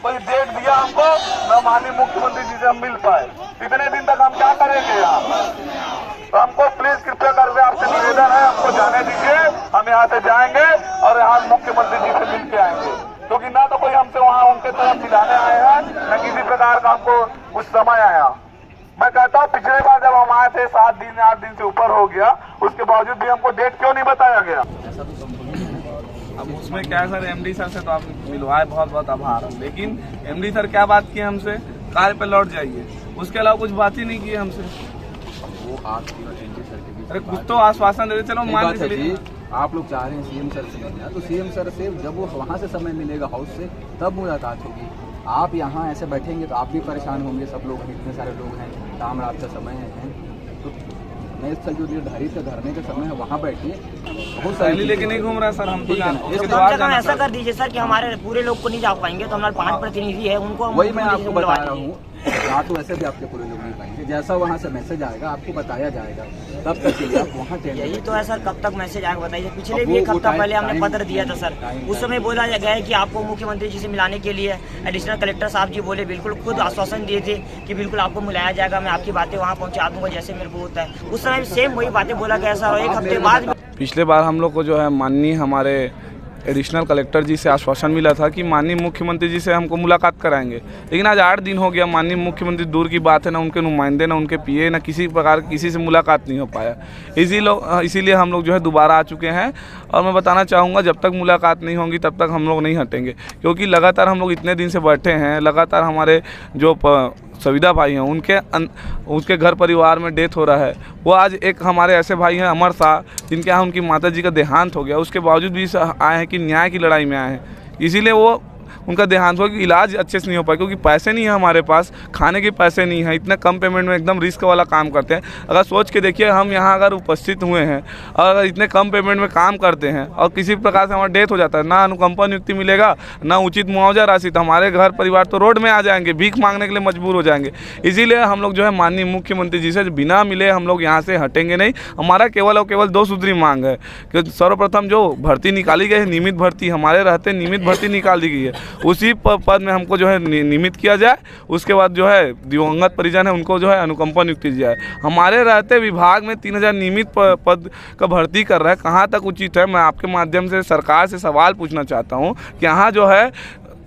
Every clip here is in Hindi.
कोई डेट दिया हमको, न माननीय मुख्यमंत्री जी से हम मिल पाए। इतने दिन तक हम क्या करेंगे यहाँ? तो हमको प्लीज कृपया करके आपसे निवेदन है, हमको जाने दीजिए। हम यहाँ से जाएंगे और यहाँ मुख्यमंत्री जी से मिल के आएंगे, क्योंकि ना तो कोई हमसे वहाँ उनके तरफ मिलाने आए हैं, न किसी प्रकार का हमको कुछ समय आया। मैं कहता हूँ पिछले बार जब हम आए थे 7 दिन 8 दिन से ऊपर हो गया, उसके बावजूद भी हमको डेट क्यों नहीं बताया गया? अब उसमें क्या है सर, एमडी सर से तो आप मिलवाए, बहुत बहुत आभार। लेकिन एमडी सर क्या बात किए हमसे, कार्य पे लौट जाइए, उसके अलावा कुछ बात ही नहीं की हमसे। वो आपकी और एमडी सर के बीच अरे कुछ तो आश्वासन दे, चलो मान के चलिए। आप लोग चाह रहे हैं सीएम सर से मिलना, तो सीएम सर से जब वो वहाँ से समय मिलेगा हाउस से, तब मुलाकात होगी। आप यहाँ ऐसे बैठेंगे तो आप भी परेशान होंगे, सब लोग, इतने सारे लोग हैं, काम रात का समय है, तो नए स्थल जो निर्धारित धरने का समय है वहाँ बैठिए। बहुत सारी लेके नहीं घूम रहा सर, हम तो ऐसा कर दीजिए सर कि हमारे पूरे लोग को नहीं जा पाएंगे, तो हमारे 5 प्रतिनिधि है उनको, वही मैं आपको बता रहा हूँ। यहाँ तो वैसे भी आपके पूरे लोग नहीं पाएंगे, जैसा वहाँ से मैसेज आएगा आपको बताया जाएगा, तब तक के लिए आप वहाँ यही तो है सर। कब तक मैसेज आएगा बताइए? पिछले भी 1 हफ्ता पहले हमने पत्र दिया था सर, उस समय बोला गया है कि आपको मुख्यमंत्री जी से मिलाने के लिए एडिशनल कलेक्टर साहब जी बोले, बिल्कुल खुद आश्वासन दिए थे कि बिल्कुल आपको मिलाया जाएगा, मैं आपकी बातें वहाँ पहुँचा दूंगा जैसे मेरे को होता है। उस समय सेम वही बातें बोला गया सर, और 1 हफ्ते बाद पिछले बार हम लोग को जो है माननीय हमारे एडिशनल कलेक्टर जी से आश्वासन मिला था कि माननीय मुख्यमंत्री जी से हमको मुलाकात कराएंगे, लेकिन आज 8 दिन हो गया, माननीय मुख्यमंत्री दूर की बात है, ना उनके नुमाइंदे, ना उनके पीए, ना किसी प्रकार किसी से मुलाकात नहीं हो पाया। इसीलिए हम लोग जो है दोबारा आ चुके हैं। और मैं बताना चाहूँगा, जब तक मुलाकात नहीं होंगी तब तक हम लोग नहीं हटेंगे, क्योंकि लगातार हम लोग इतने दिन से बैठे हैं, लगातार हमारे जो सविदा भाई हैं उनके घर परिवार में डेथ हो रहा है। वो आज एक हमारे ऐसे भाई हैं अमर शाह, जिनके यहाँ उनकी माता जी का देहांत हो गया, उसके बावजूद भी आए हैं कि न्याय की लड़ाई में आए हैं। इसीलिए वो उनका देहांत हुआ कि इलाज अच्छे से नहीं हो पाया, क्योंकि पैसे नहीं है हमारे पास, खाने के पैसे नहीं है, इतना कम पेमेंट में एकदम रिस्क वाला काम करते हैं। अगर सोच के देखिए, हम यहाँ अगर उपस्थित हुए हैं और अगर इतने कम पेमेंट में काम करते हैं और किसी प्रकार से हमारा डेथ हो जाता है, ना अनुकंपा नियुक्ति मिलेगा, ना उचित मुआवजा राशि, तो हमारे घर परिवार तो रोड में आ जाएंगे, भीख मांगने के लिए मजबूर हो जाएंगे। इसीलिए हम लोग जो है माननीय मुख्यमंत्री जी से बिना मिले हम लोग यहाँ से हटेंगे नहीं। हमारा केवल और केवल 2 सूत्री मांग है कि सर्वप्रथम जो भर्ती निकाली गई है, नियमित भर्ती, हमारे रहते नियमित भर्ती निकाल दी गई है, उसी पद में हमको जो है नियमित किया जाए। उसके बाद जो है दिवंगत परिजन है उनको जो है अनुकंपा नियुक्ति दी जाए। हमारे रहते विभाग में 3000 नियमित पद का भर्ती कर रहा है, कहाँ तक उचित है? मैं आपके माध्यम से सरकार से सवाल पूछना चाहता हूँ कि यहाँ जो है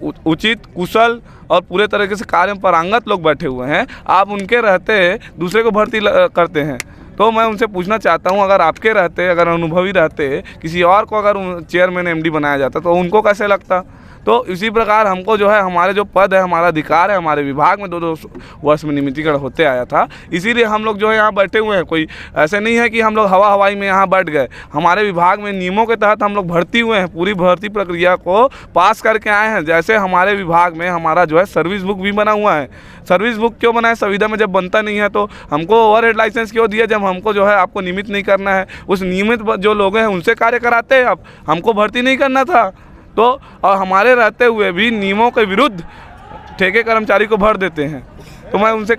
उचित, कुशल और पूरे तरीके से कार्य में पारंगत लोग बैठे हुए हैं, आप उनके रहते दूसरे को भर्ती करते हैं। तो मैं उनसे पूछना चाहता हूं, अगर आपके रहते, अगर अनुभवी रहते, किसी और को अगर चेयरमैन एमडी बनाया जाता तो उनको कैसे लगता? तो इसी प्रकार हमको जो है हमारे जो पद है, हमारा अधिकार है, हमारे विभाग में 2-2 वर्ष में नियमितीकरण होते आया था। इसीलिए हम लोग जो है यहाँ बैठे हुए हैं। कोई ऐसे नहीं है कि हम लोग हवाई में यहाँ बैठ गए। हमारे विभाग में नियमों के तहत हम लोग भर्ती हुए हैं, पूरी भर्ती प्रक्रिया को पास करके आए हैं। जैसे हमारे विभाग में हमारा जो है सर्विस बुक भी बना हुआ है। सर्विस बुक क्यों बना है? संविदा में जब बनता नहीं है तो हमको ओवरहेड लाइसेंस क्यों दिया? जब हमको जो है आपको नियमित नहीं करना है, उस नियमित जो लोग हैं उनसे कार्य कराते हैं, अब हमको भर्ती नहीं करना था। तो और हमारे रहते हुए भी नियमों के विरुद्ध ठेके कर्मचारी को भर देते हैं। तो मैं उनसे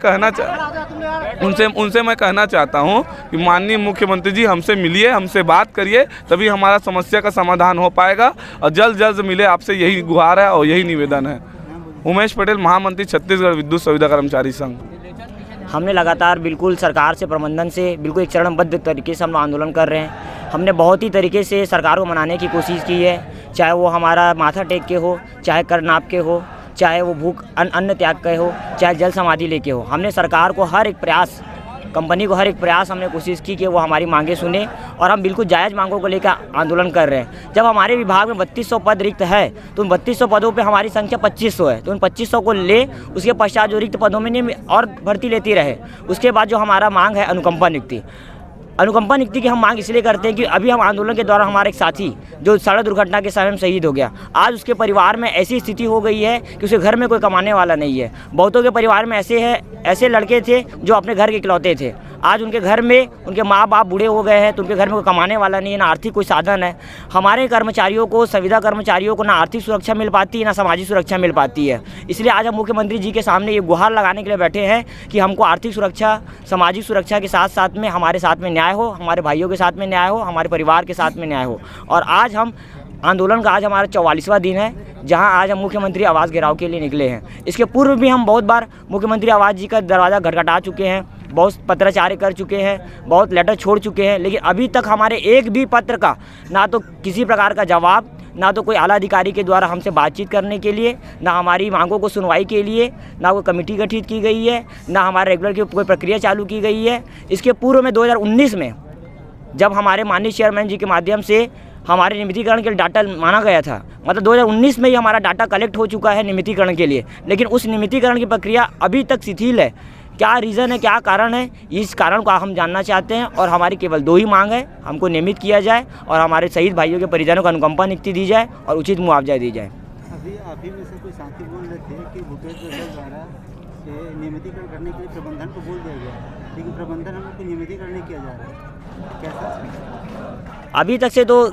मैं कहना चाहता हूं कि माननीय मुख्यमंत्री जी हमसे मिलिए, हमसे बात करिए, तभी हमारा समस्या का समाधान हो पाएगा। और जल्द मिले, आपसे यही गुहार है और यही निवेदन है। उमेश पटेल, महामंत्री छत्तीसगढ़ विद्युत सुविधा कर्मचारी संघ। हमने लगातार बिल्कुल सरकार से, प्रबंधन से बिल्कुल एक चरणबद्ध तरीके से हम लोग आंदोलन कर रहे हैं। हमने बहुत ही तरीके से सरकार को मनाने की कोशिश की है, चाहे वो हमारा माथा टेक के हो, चाहे कर नाप के हो, चाहे वो भूख अन्न त्याग के हो, चाहे जल समाधि लेके हो। हमने सरकार को हर एक प्रयास, कंपनी को हर एक प्रयास हमने कोशिश की कि वो हमारी मांगे सुने, और हम बिल्कुल जायज़ मांगों को लेकर आंदोलन कर रहे हैं। जब हमारे विभाग में 3200 पद रिक्त है, तो उन 3200 पदों पे हमारी संख्या 2500 है, तो उन 2500 को ले, उसके पश्चात जो रिक्त पदों में और भर्ती लेती रहे। उसके बाद जो हमारा मांग है अनुकंपा नियुक्ति की हम मांग इसलिए करते हैं कि अभी हम आंदोलन के दौरान हमारे एक साथी जो सड़क दुर्घटना के समय में शहीद हो गया, आज उसके परिवार में ऐसी स्थिति हो गई है कि उसके घर में कोई कमाने वाला नहीं है। बहुतों के परिवार में ऐसे लड़के थे जो अपने घर के इकलौते थे। आज उनके घर में उनके माँ बाप बूढ़े हो गए हैं, तो उनके घर में कोई कमाने वाला नहीं है, ना आर्थिक कोई साधन है। हमारे कर्मचारियों को, संविदा कर्मचारियों को ना आर्थिक सुरक्षा मिल पाती है, ना सामाजिक सुरक्षा मिल पाती है। इसलिए आज हम मुख्यमंत्री जी के सामने ये गुहार लगाने के लिए बैठे हैं कि हमको आर्थिक सुरक्षा, सामाजिक सुरक्षा के साथ साथ में हमारे साथ में न्याय हो, हमारे भाइयों के साथ में न्याय हो, हमारे परिवार के साथ में न्याय हो। और आज हम आंदोलन का आज हमारा 44वां दिन है, जहां आज हम मुख्यमंत्री आवास घेराव के लिए निकले हैं। इसके पूर्व भी हम बहुत बार मुख्यमंत्री आवास जी का दरवाज़ा खटखटा चुके हैं, बहुत पत्राचार कर चुके हैं, बहुत लेटर छोड़ चुके हैं, लेकिन अभी तक हमारे एक भी पत्र का ना तो किसी प्रकार का जवाब, ना तो कोई आला अधिकारी के द्वारा हमसे बातचीत करने के लिए, ना हमारी मांगों को सुनवाई के लिए, ना कोई कमेटी गठित की गई है, ना हमारे रेगुलर की कोई प्रक्रिया चालू की गई है। इसके पूर्व में 2019 में जब हमारे माननीय चेयरमैन जी के माध्यम से हमारे नियमितीकरण के लिए डाटा मांगा गया था, मतलब 2019 में ही हमारा डाटा कलेक्ट हो चुका है नियमितीकरण के लिए, लेकिन उस नियमितीकरण की प्रक्रिया अभी तक शिथिल है। क्या रीज़न है, क्या कारण है, इस कारण को हम जानना चाहते हैं। और हमारी केवल 2 ही मांग है, हमको नियमित किया जाए और हमारे शहीद भाइयों के परिजनों को अनुकंपा नियुक्ति दी जाए और उचित मुआवजा दी जाए। अभी में से कोई साथी बोल रहे थे कि भूपेश बघेल द्वारा नियमितीकरण करने के लिए प्रबंधन को बोल दिया गया, लेकिन प्रबंधन हम लोग को नियमितीकरण नहीं किया जा रहा है, कैसा? अभी तक से तो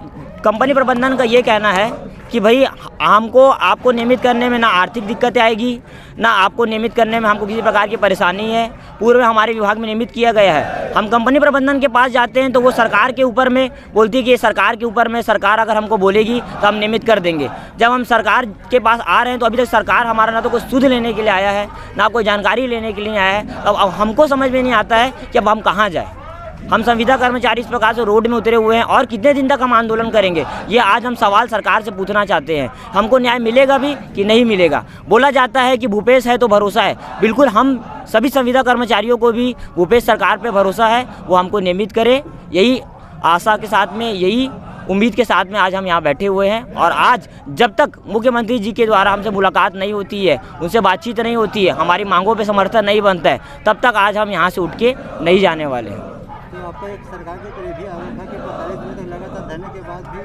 कंपनी प्रबंधन का ये कहना है कि भाई हमको आपको नियमित करने में ना आर्थिक दिक्कतें आएगी, ना आपको नियमित करने में हमको किसी प्रकार की परेशानी है। पूर्व में हमारे विभाग में नियमित किया गया है। हम कंपनी प्रबंधन के पास जाते हैं तो वो सरकार के ऊपर में बोलती है कि ये सरकार के ऊपर में, सरकार अगर हमको बोलेगी तो हम नियमित कर देंगे। जब हम सरकार के पास आ रहे हैं तो अभी तक सरकार हमारा ना तो कोई सुध लेने के लिए आया है, ना कोई जानकारी लेने के लिए आया है। अब हमको समझ में नहीं आता है कि अब हम कहाँ जाए। हम संविदा कर्मचारी इस प्रकार से रोड में उतरे हुए हैं और कितने दिन तक हम आंदोलन करेंगे, ये आज हम सवाल सरकार से पूछना चाहते हैं। हमको न्याय मिलेगा भी कि नहीं मिलेगा। बोला जाता है कि भूपेश है तो भरोसा है, बिल्कुल हम सभी संविदा कर्मचारियों को भी भूपेश सरकार पे भरोसा है, वो हमको नियमित करे। यही आशा के साथ में, यही उम्मीद के साथ में आज हम यहाँ बैठे हुए हैं। और आज जब तक मुख्यमंत्री जी के द्वारा हमसे मुलाकात नहीं होती है, उनसे बातचीत नहीं होती है, हमारी मांगों पे समर्थन नहीं बनता है, तब तक आज हम यहाँ से उठ के नहीं जाने वाले हैं। तो आपका एक सरकार के प्रतिनिधि आया था कि 45 दिनों तक लगातार धरने के बाद भी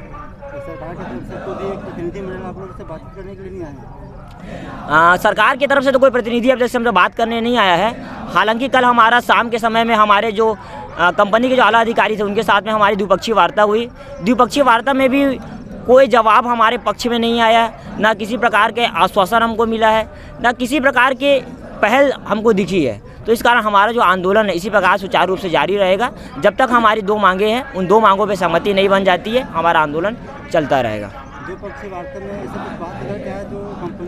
सरकार की तरफ से कोई एक प्रतिनिधि मिला, आप लोगों से बातचीत करने के लिए नहीं आए? सरकार की तरफ से तो कोई प्रतिनिधि अब जैसे हमसे बात करने नहीं आया है। हालांकि कल हमारा शाम के समय में हमारे जो कंपनी के जो आला अधिकारी थे उनके साथ में हमारी द्विपक्षीय वार्ता हुई। द्विपक्षीय वार्ता में भी कोई जवाब हमारे पक्ष में नहीं आया, ना किसी प्रकार के आश्वासन हमको मिला है, ना किसी प्रकार के पहल हमको दिखी है। तो इस कारण हमारा जो आंदोलन है इसी प्रकार सुचारू रूप से जारी रहेगा। जब तक हमारी 2 मांगे हैं, उन 2 मांगों पे सहमति नहीं बन जाती है, हमारा आंदोलन चलता रहेगा। द्विपक्षीय वार्ता में ऐसा कुछ बात निकल के आया जो कंपनी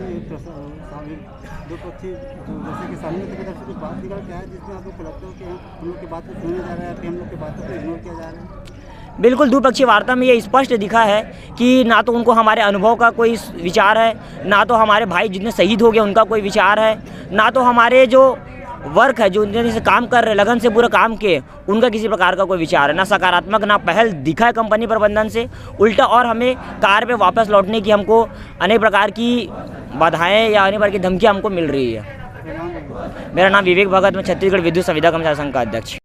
द्विपक्षीय जैसे कि सामने की तरफ से कुछ बात निकल के आया जिसमें आप लोग को लगता हो कि हम लोग की बात को सुना जा रहा है, फिर हम लोग की बातों को इग्नोर किया जा रहा है? बिल्कुल, द्विपक्षीय वार्ता में ये स्पष्ट दिखा है कि ना तो उनको हमारे अनुभव का कोई विचार है, ना तो हमारे भाई जितने शहीद हो गए उनका कोई विचार है, ना तो हमारे जो वर्क है जो उनके से काम कर रहे, लगन से पूरा काम किए, उनका किसी प्रकार का कोई विचार है। ना सकारात्मक ना पहल दिखा है कंपनी प्रबंधन से, उल्टा और हमें कार पे वापस लौटने की हमको अनेक प्रकार की बाधाएं या अनेक प्रकार की धमकियां हमको मिल रही है। मेरा नाम विवेक भगत, मैं छत्तीसगढ़ विद्युत संविदा कर्मचारी संघ का अध्यक्ष।